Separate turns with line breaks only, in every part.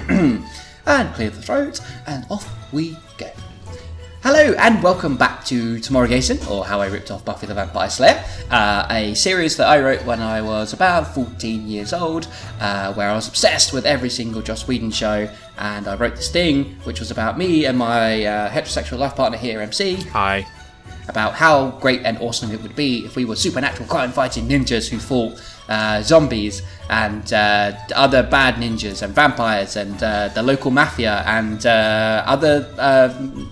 and clear the throat, and off we go. Hello and welcome back to Tomuarigassen, or How I Ripped Off Buffy the Vampire Slayer, a series that I wrote when I was about 14 years old, where I was obsessed with every single Joss Whedon show, and I wrote this thing, which was about me and my heterosexual life partner here, MC.
Hi.
About how great and awesome it would be if we were supernatural crime-fighting ninjas who fought zombies and other bad ninjas and vampires and the local mafia and other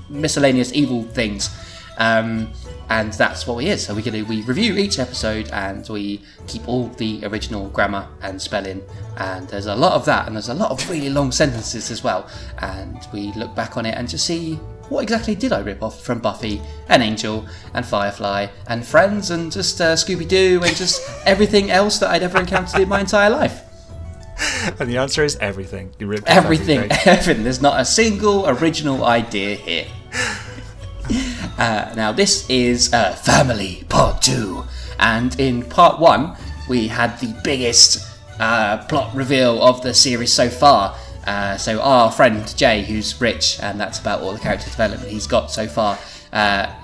miscellaneous evil things. And that's what we is. So we review each episode and we keep all the original grammar and spelling. And there's a lot of that, and there's a lot of really long sentences as well. And we look back on it and just see, what exactly did I rip off from Buffy and Angel and Firefly and Friends and just Scooby-Doo and just everything else that I'd ever encountered in my entire life?
And the answer is everything. You ripped off
everything. There's not a single original idea here. Now this is Family Part 2, and in Part 1 we had the biggest plot reveal of the series so far. So our friend Jay, who's rich, and that's about all the character development he's got so far,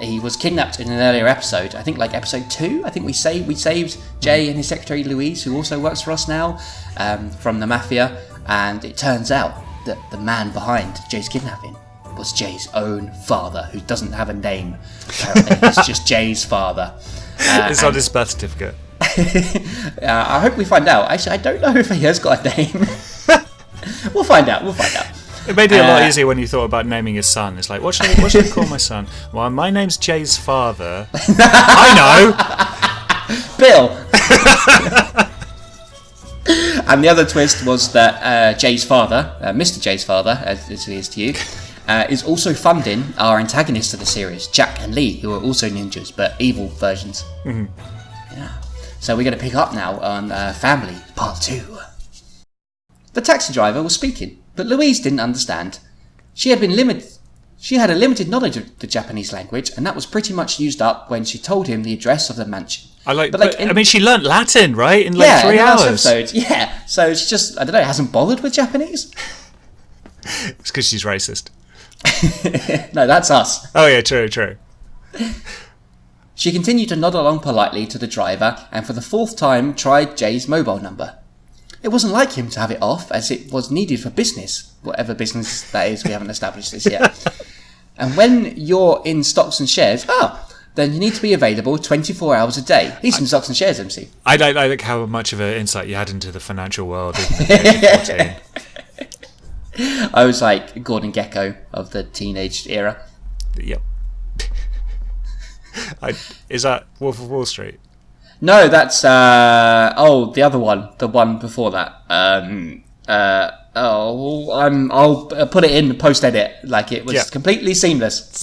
he was kidnapped in an earlier episode, I think like episode 2. I think we saved Jay and his secretary Louise, who also works for us now, from the mafia, and it turns out that the man behind Jay's kidnapping was Jay's own father, who doesn't have a name. Apparently, it's just Jay's father.
It's on his birth certificate.
I hope we find out. Actually, I don't know if he has got a name. We'll find out.
It made it a lot easier when you thought about naming his son. It's like, what should I call my son? Well, my name's Jay's father. I
know! Bill! And the other twist was that Jay's father, Mr. Jay's father, as he is to you, is also funding our antagonists of the series, Jack and Lee, who are also ninjas, but evil versions. Mm-hmm. Yeah. So we're going to pick up now on Family Part 2. The taxi driver was speaking, but Louise didn't understand. She had a limited knowledge of the Japanese language, and that was pretty much used up when she told him the address of the mansion.
She learnt Latin, right? In 3 hours.
Episode, yeah. So she just, I don't know, hasn't bothered with Japanese.
It's because she's racist.
No, that's us.
Oh yeah, true.
She continued to nod along politely to the driver, and for the 4th time tried Jay's mobile number. It wasn't like him to have it off, as it was needed for business. Whatever business that is, we haven't established this yet. And when you're in stocks and shares, then you need to be available 24 hours a day. He's in stocks and shares, MC.
I like how much of an insight you had into the financial world at age 14.
I was like Gordon Gekko of the teenage era.
Yep. Is that Wolf of Wall Street?
No, that's the other one, the one before that. I'll put it in post edit, like it was completely seamless.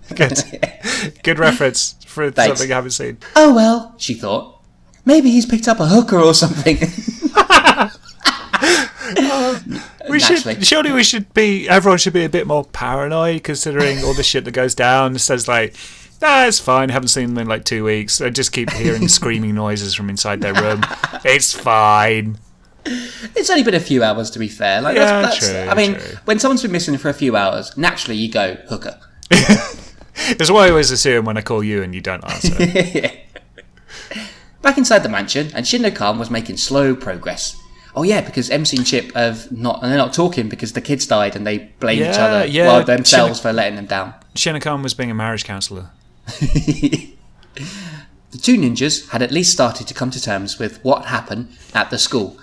Good reference for something I haven't seen.
Oh well, she thought, maybe he's picked up a hooker or something.
Everyone should be a bit more paranoid, considering all the shit that goes down. It says like, it's fine, haven't seen them in like 2 weeks. I just keep hearing screaming noises from inside their room. It's fine.
It's only been a few hours, to be fair. Like, true. When someone's been missing for a few hours, naturally you go, hooker.
That's what I always assume when I call you and you don't answer.
Back inside the mansion, and Shinno-kan was making slow progress. Oh yeah, because MC and Chip they're not talking because the kids died and they blame each other while themselves for letting them down.
Shinno-kan was being a marriage counsellor.
The two ninjas had at least started to come to terms with what happened at the school.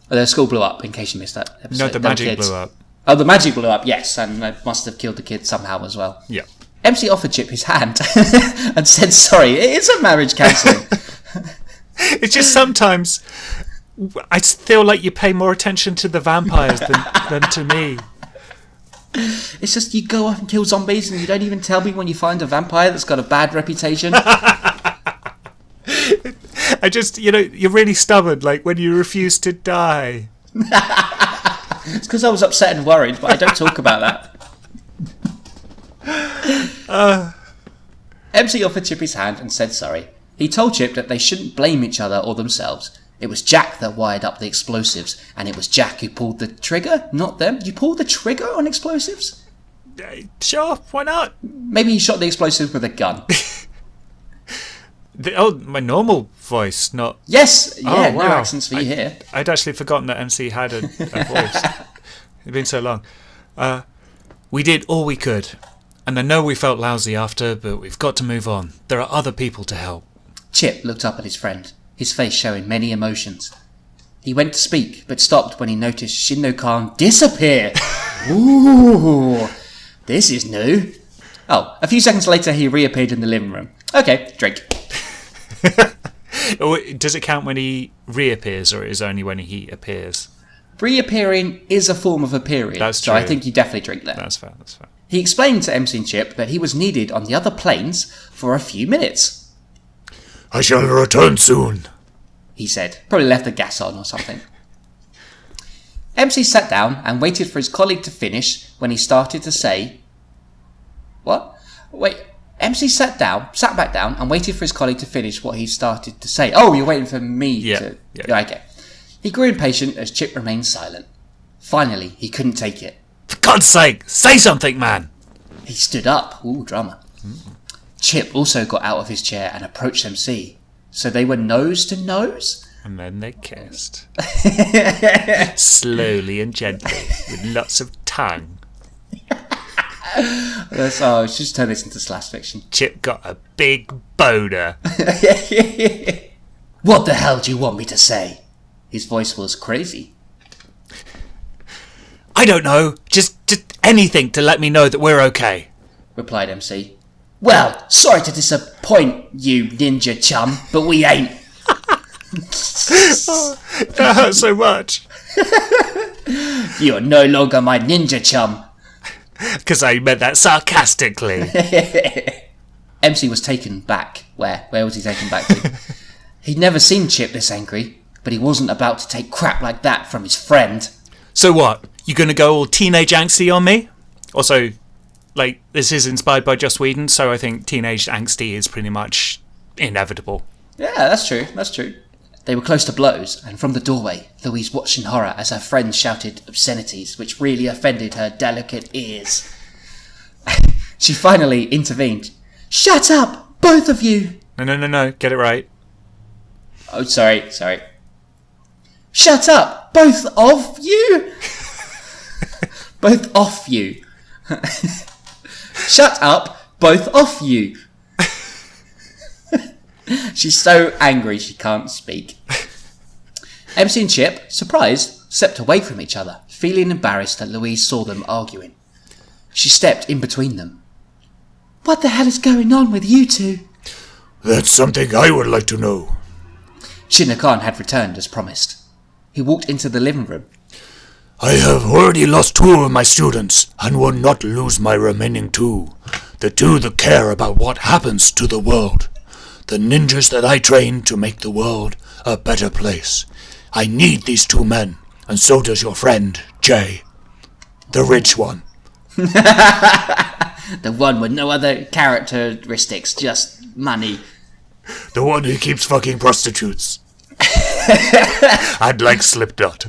The school blew up, in case you missed that episode.
No, the magic blew up.
Oh, the magic blew up, yes, and it must have killed the kids somehow as well.
Yeah.
MC offered Chip his hand and said, sorry, it is a marriage counselling.
It's just sometimes I feel like you pay more attention to the vampires than to me.
It's just you go off and kill zombies and you don't even tell me when you find a vampire that's got a bad reputation.
You're really stubborn, like when you refuse to die.
It's because I was upset and worried, but I don't talk about that. MC offered Chip his hand and said sorry. He told Chip that they shouldn't blame each other or themselves. It was Jack that wired up the explosives, and it was Jack who pulled the trigger, not them. You pulled the trigger on explosives?
Sure, why not?
Maybe he shot the explosives with a gun.
My normal voice, not...
Yes! Yeah,
wow.
No accents for you here.
I'd actually forgotten that MC had a voice. It's been so long. We did all we could. And I know we felt lousy after, but we've got to move on. There are other people to help.
Chip looked up at his friend, his face showing many emotions. He went to speak, but stopped when he noticed Shinno-kan disappear. Ooh, this is new. Oh, a few seconds later he reappeared in the living room. Okay, drink.
Does it count when he reappears, or is it only when he appears?
Reappearing is a form of appearing.
That's true.
So I think you definitely drink there.
That's fair.
He explained to MC and Chip that he was needed on the other planes for a few minutes.
I shall return soon,
he said. Probably left the gas on or something. MC sat down and waited for his colleague to finish when he started to say... What? Wait, MC sat back down and waited for his colleague to finish what he started to say. Oh, you're waiting for me to... Yeah. Okay. He grew impatient as Chip remained silent. Finally, he couldn't take it.
For God's sake, say something, man!
He stood up. Ooh, drama. Chip also got out of his chair and approached MC. So they were nose to nose?
And then they kissed. Slowly and gently, with lots of tongue.
Just turn this into slash fiction.
Chip got a big boner.
What the hell do you want me to say? His voice was crazy.
I don't know. Just anything to let me know that we're okay,
replied MC. Well, sorry to disappoint you, ninja chum, but we ain't.
That hurts so much.
You're no longer my ninja chum.
Because I meant that sarcastically.
MC was taken back. Where was he taken back to? He'd never seen Chip this angry, but he wasn't about to take crap like that from his friend.
So what? You gonna go all teenage angsty on me? Also, this is inspired by Joss Whedon, so I think teenage angsty is pretty much inevitable.
Yeah, that's true. They were close to blows, and from the doorway, Louise watched in horror as her friend shouted obscenities, which really offended her delicate ears. She finally intervened. Shut up, both of you!
No, get it right.
Oh, sorry. Shut up, both of you! Both of you. Shut up, both of you. She's so angry she can't speak. MC and Chip, surprised, stepped away from each other, feeling embarrassed that Louise saw them arguing. She stepped in between them. What the hell is going on with you two?
That's something I would like to know.
Shinno-kan had returned as promised. He walked into the living room.
I have already lost 2 of my students, and will not lose my remaining 2. The 2 that care about what happens to the world. The ninjas that I train to make the world a better place. I need these 2 men, and so does your friend, Jay. The rich one.
The one with no other characteristics, just money.
The one who keeps fucking prostitutes. I'd like Slipknot.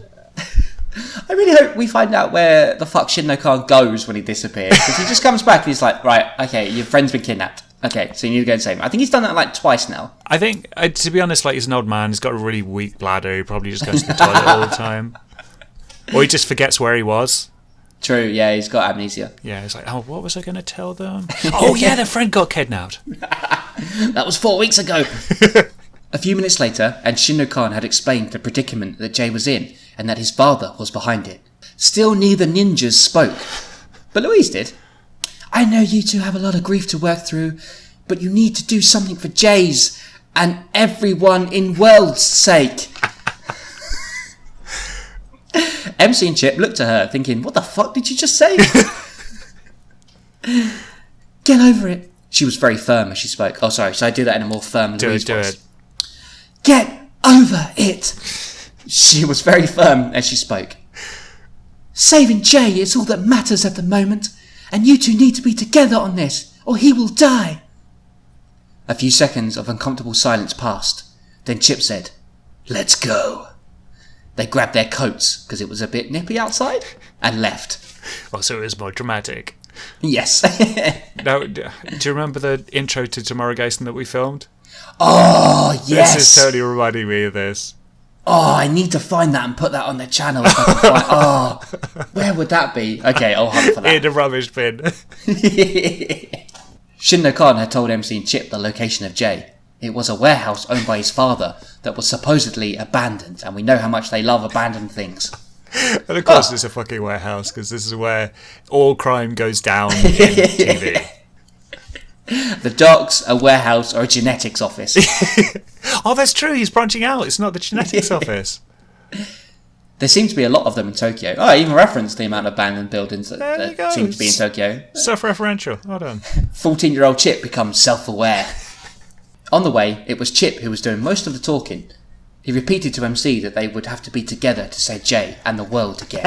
I really hope we find out where the fuck Shinno-kan goes when he disappears. Because he just comes back and he's like, right, okay, your friend's been kidnapped. Okay, so you need to go and save him. I think he's done that twice now.
I think, to be honest, he's an old man. He's got a really weak bladder. He probably just goes to the toilet all the time. Or he just forgets where he was.
True, yeah, he's got amnesia.
Yeah, he's like, oh, what was I going to tell them? Oh, yeah, their friend got kidnapped.
That was 4 weeks ago. A few minutes later, and Shinno-kan had explained the predicament that Jay was in, and that his father was behind it. Still neither ninjas spoke. But Louise did. I know you two have a lot of grief to work through, but you need to do something for Jay's and everyone in world's sake. MC and Chip looked at her, thinking, what the fuck did you just say? Get over it. She was very firm as she spoke. Oh, sorry, should I do that in a more firm Louise voice? Do it. Get over it. She was very firm as she spoke. Saving Jay is all that matters at the moment, and you two need to be together on this, or he will die. A few seconds of uncomfortable silence passed. Then Chip said, let's go. They grabbed their coats, because it was a bit nippy outside, and left.
Oh, so it was more dramatic.
Yes.
Now, do you remember the intro to Tomuarigassen that we filmed?
Oh, yes.
This is totally reminding me of this.
Oh, I need to find that and put that on the channel. If I can find... Oh, where would that be? Okay, I'll hunt for that.
In the rubbish bin.
Shinno Khan had told MC and Chip the location of Jay. It was a warehouse owned by his father that was supposedly abandoned, and we know how much they love abandoned things.
And of course it's a fucking warehouse, because this is where all crime goes down in TV.
The docks, a warehouse, or a genetics office.
Oh, that's true. He's branching out. It's not the genetics office.
There seem to be a lot of them in Tokyo. Oh, I even referenced the amount of abandoned buildings that seem to be in Tokyo.
Self-referential. Hold on.
14-year-old Chip becomes self-aware. On the way, it was Chip who was doing most of the talking. He repeated to MC that they would have to be together to save Jay and the world again.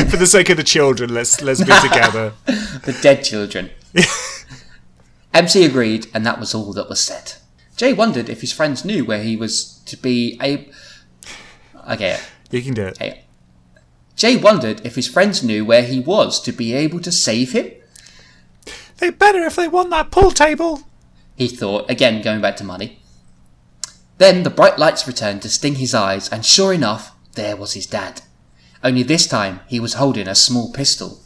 For the sake of the children, let's be together.
The dead children. MC agreed, and that was all that was said. Jay wondered if his friends knew where he was to be Okay.
You can do it.
Okay. Jay wondered if his friends knew where he was to be able to save him.
They better if they want that pool table.
He thought, again going back to money. Then the bright lights returned to sting his eyes, and sure enough, there was his dad. Only this time, he was holding a small pistol.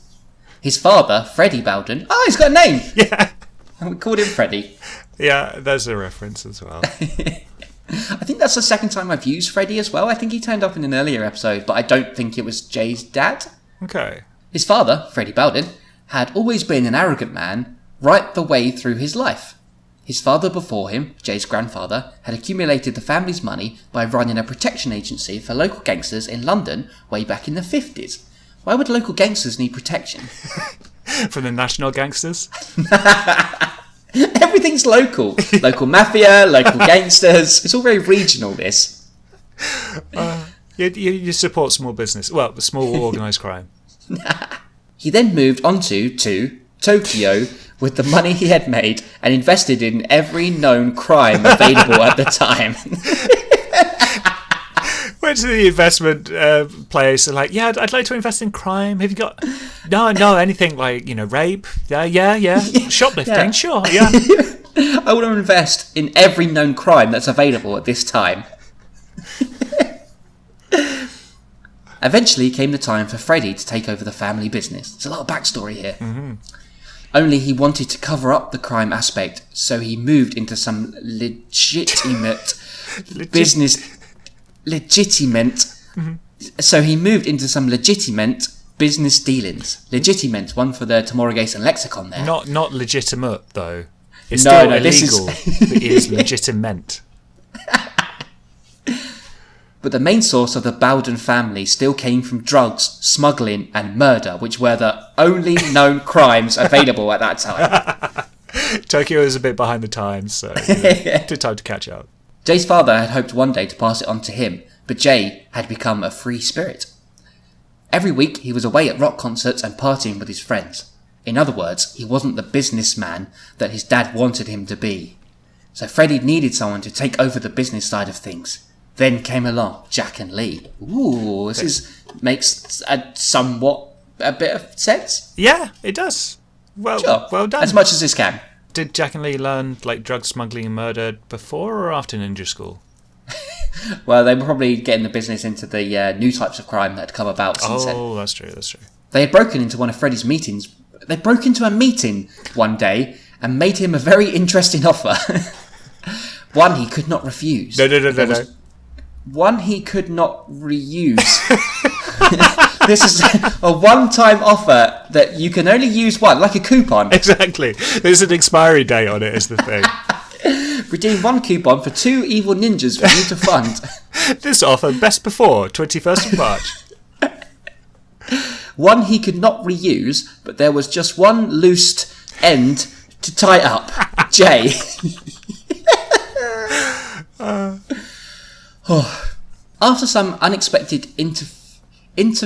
His father, Freddie Bowden... Oh, he's got a name!
Yeah.
We called him Freddie.
Yeah, there's a reference as well.
I think that's the second time I've used Freddie as well. I think he turned up in an earlier episode, but I don't think it was Jay's dad.
Okay.
His father, Freddie Bowden, had always been an arrogant man right the way through his life. His father before him, Jay's grandfather, had accumulated the family's money by running a protection agency for local gangsters in London way back in the 50s. Why would local gangsters need protection?
From the national gangsters?
Everything's local. Local mafia, local gangsters. It's all very regional, this.
You support small business. Well, small organised crime.
He then moved on to Tokyo with the money he had made and invested in every known crime available at the time.
Went to the investment place and yeah, I'd like to invest in crime. Have you got... No, anything like, rape. Yeah. Shoplifting, yeah. Sure, yeah.
I want to invest in every known crime that's available at this time. Eventually came the time for Freddie to take over the family business. There's a lot of backstory here. Mm-hmm. Only he wanted to cover up the crime aspect, so he moved into some legitimate business... Mm-hmm. So he moved into some legitimate business dealings. Legitimate, one for the Tomuarigassen lexicon there.
Not legitimate, though. It's still illegal. It is legitimate.
But the main source of the Bowden family still came from drugs, smuggling and murder, which were the only known crimes available at that time.
Tokyo is a bit behind the times, so took time to catch up.
Jay's father had hoped one day to pass it on to him, but Jay had become a free spirit. Every week he was away at rock concerts and partying with his friends. In other words, he wasn't the businessman that his dad wanted him to be. So Freddie needed someone to take over the business side of things. Then came along Jack and Lee. Ooh, makes a bit of sense.
Yeah, it does. Well,
sure.
Well done.
As much as this can.
Did Jack and Lee learn drug smuggling and murder before or after ninja school?
Well, they were probably getting the business into the new types of crime that had come about since then.
Oh, that's true.
They had broken into one of Freddie's meetings. They broke into a meeting one day and made him a very interesting offer. One he could not refuse.
No.
One he could not reuse. This is a one-time offer that you can only use one, like a coupon.
Exactly. There's an expiry date on it, is the thing.
Redeem one coupon for 2 evil ninjas for you to fund.
This offer best before 21st of March.
One he could not reuse, but there was just one loose end to tie up. Jay. After some unexpected interference.
Is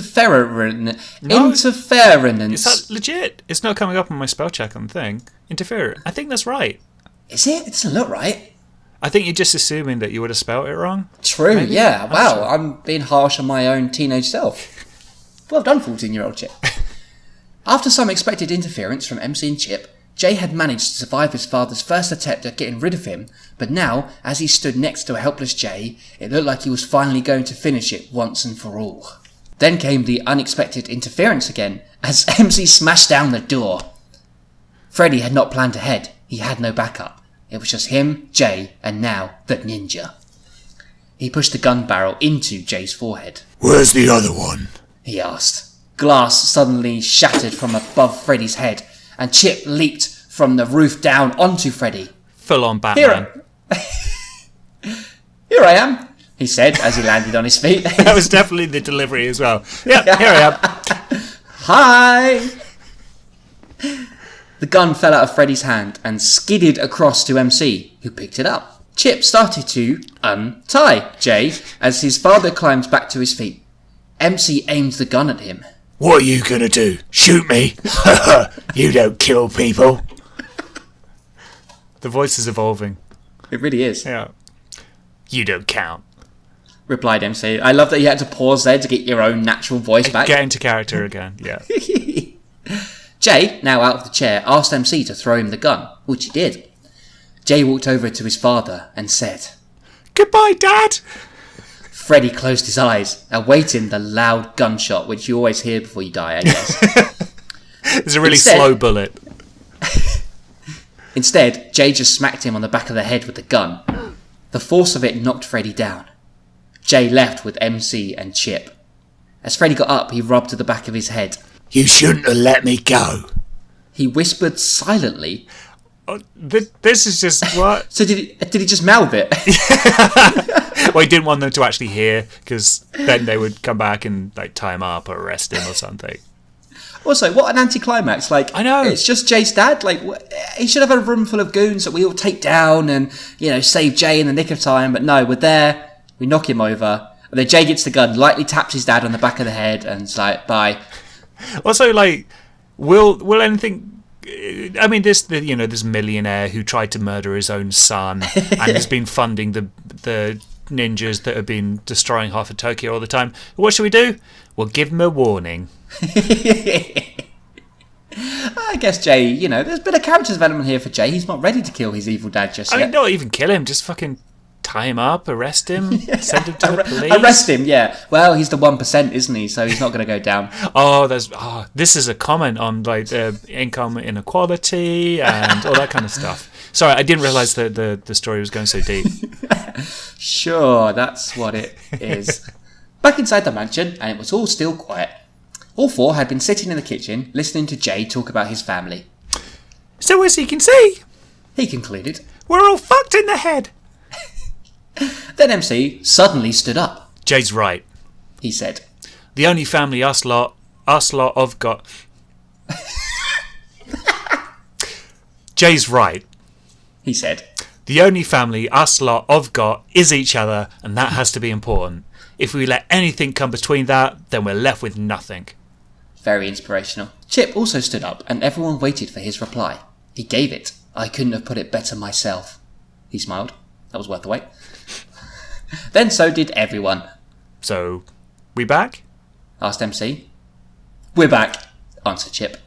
that legit? It's not coming up on my spell check on the thing. Interfere. I think that's right.
Is it? It doesn't look right.
I think you're just assuming that you would have spelt it wrong.
True,
Maybe?
yeah. Wow,
sure.
I'm being harsh on my own teenage self. Well done, 14-year-old Chip. After some expected interference from MC and Chip, Jay had managed to survive his father's first attempt at getting rid of him, but now, as he stood next to a helpless Jay, it looked like he was finally going to finish it once and for all. Then came the unexpected interference again, as MC smashed down the door. Freddy had not planned ahead. He had no backup. It was just him, Jay, and now the ninja. He pushed the gun barrel into Jay's forehead.
"Where's the other one?"
he asked. Glass suddenly shattered from above Freddy's head, and Chip leaped from the roof down onto Freddy.
Full on Batman.
Here I am, he said as he landed on his feet.
That was definitely the delivery as well. Yeah, here I am.
Hi! The gun fell out of Freddy's hand and skidded across to MC, who picked it up. Chip started to untie Jay as his father climbed back to his feet. MC aimed the gun at him.
"What are you gonna do? Shoot me? You don't kill people."
The voice is evolving.
It really is,
Yeah. "You don't count."
replied MC. I love that you had to pause there to get your own natural voice back.
Get into character again, yeah.
Jay, now out of the chair, asked MC to throw him the gun, which he did. Jay walked over to his father and said,
"Goodbye, Dad!"
Freddy closed his eyes, awaiting the loud gunshot, which you always hear before you die, I guess.
It's a really slow bullet.
Instead, Jay just smacked him on the back of the head with the gun. The force of it knocked Freddy down. Jay left with MC and Chip. As Freddy got up, he rubbed at the back of his head.
"You shouldn't have let me go."
He whispered silently.
Oh, this is just what?
So did he just mouth it?
Well, he didn't want them to actually hear, because then they would come back and like tie him up or arrest him or something.
Also, what an anticlimax. Like,
I know.
It's just Jay's dad. Like, he should have had a room full of goons that we all take down and, save Jay in the nick of time. But no, we're there. We knock him over. And then Jay gets the gun, lightly taps his dad on the back of the head, and it's like, bye.
Also, like, will anything... I mean, this millionaire who tried to murder his own son and has been funding the ninjas that have been destroying half of Tokyo all the time. What should we do? We'll give him a warning.
I guess Jay, there's been a character development here for Jay. He's not ready to kill his evil dad just yet.
I mean, not even kill him, just fucking tie him up, arrest him, send him to the police.
Arrest him, yeah. Well, he's the 1%, isn't he? So he's not going to go down.
This is a comment on like income inequality and all that kind of stuff. Sorry, I didn't realise that the story was going so deep.
Sure, that's what it is. Back inside the mansion, and it was all still quiet. All four had been sitting in the kitchen, listening to Jay talk about his family.
"So as you can see,"
he concluded,
"we're all fucked in the head."
Then MC suddenly stood up.
"Jay's right,"
he said.
"The only family us lot have got..." "Jay's right,"
he said.
"The only family us lot have got is each other, and that has to be important. If we let anything come between that, then we're left with nothing."
Very inspirational. Chip also stood up, and everyone waited for his reply. He gave it. I couldn't have put it better myself. He smiled. That was worth the wait. Then so did everyone.
"So, we back?"
asked MC. We're back, answered Chip.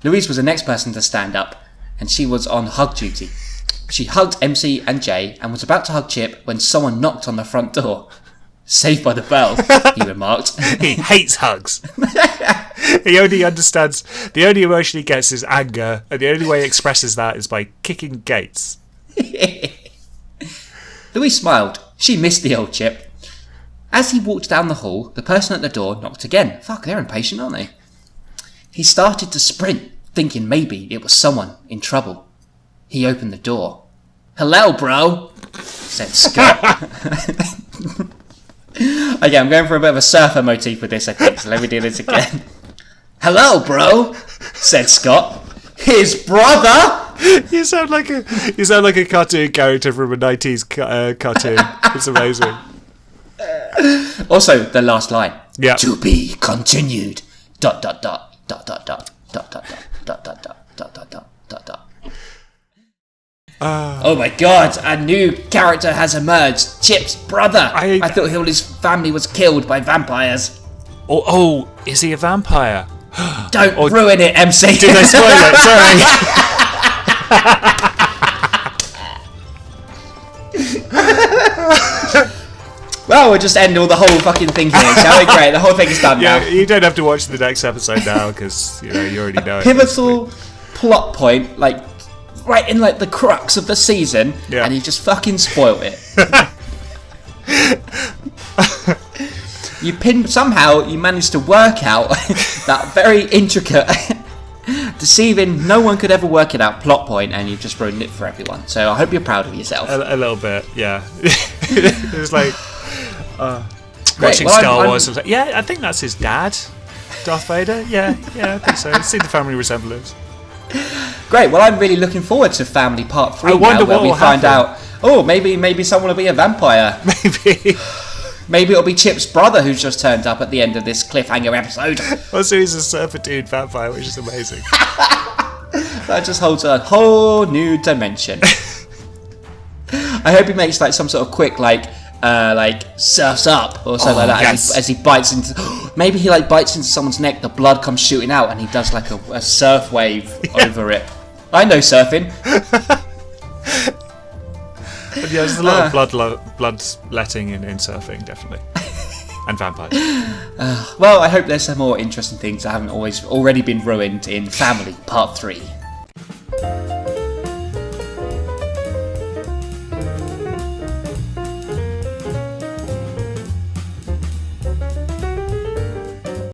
Louise was the next person to stand up, and she was on hug duty. She hugged MC and Jay and was about to hug Chip when someone knocked on the front door. Saved by the bell, he remarked.
He hates hugs. The only emotion he gets is anger, and the only way he expresses that is by kicking gates.
Louise smiled. She missed the old Chip. As he walked down the hall, the person at the door knocked again. Fuck, they're impatient, aren't they? He started to sprint, thinking maybe it was someone in trouble. He opened the door. "Hello, bro," said Scott. Okay, I'm going for a bit of a surfer motif with this, I think, so let me do this again. "Hello, bro," said Scott. "His brother?"
You sound like a cartoon character from a 90s cartoon. It's amazing.
Also, the last line.
Yeah.
"To be continued. ... dot dot dot dot dot dot dot dot dot dot dot dot dot dot dot." Oh my god, a new character has emerged. Chip's brother. I thought all his family was killed by vampires.
Oh, is he a vampire?
Don't ruin it, MC.
Did I spoil it? Sorry.
Well, we'll just end all the whole fucking thing here, shall we? Great, the whole thing is done now.
You don't have to watch the next episode now because you already know it.
Pivotal plot point, like right in like the crux of the season, and you just fucking spoiled it. Somehow you managed to work out that very intricate, deceiving, no one could ever work it out plot point, and you've just ruined it for everyone. So I hope you're proud of yourself.
A little bit, yeah. It was like watching Star Wars. I was like, yeah, I think that's his dad, Darth Vader. Yeah, I think so. I see the family resemblance.
Great. Well, I'm really looking forward to Family Part 3
I wonder
now, where
what
we
will
find
happen.
out. Oh, maybe someone will be a vampire. Maybe it'll be Chip's brother who's just turned up at the end of this cliffhanger episode.
Also, he's a surfer dude vampire, which is amazing.
That just holds a whole new dimension. I hope he makes like some sort of quick like surfs up or something like that,
yes.
as he bites into. Maybe he like bites into someone's neck, the blood comes shooting out, and he does like a surf wave over it. I know surfing.
But yeah, there's a lot of bloodletting in surfing, definitely. And vampires.
Well, I hope there's some more interesting things that haven't already been ruined in Family Part 3.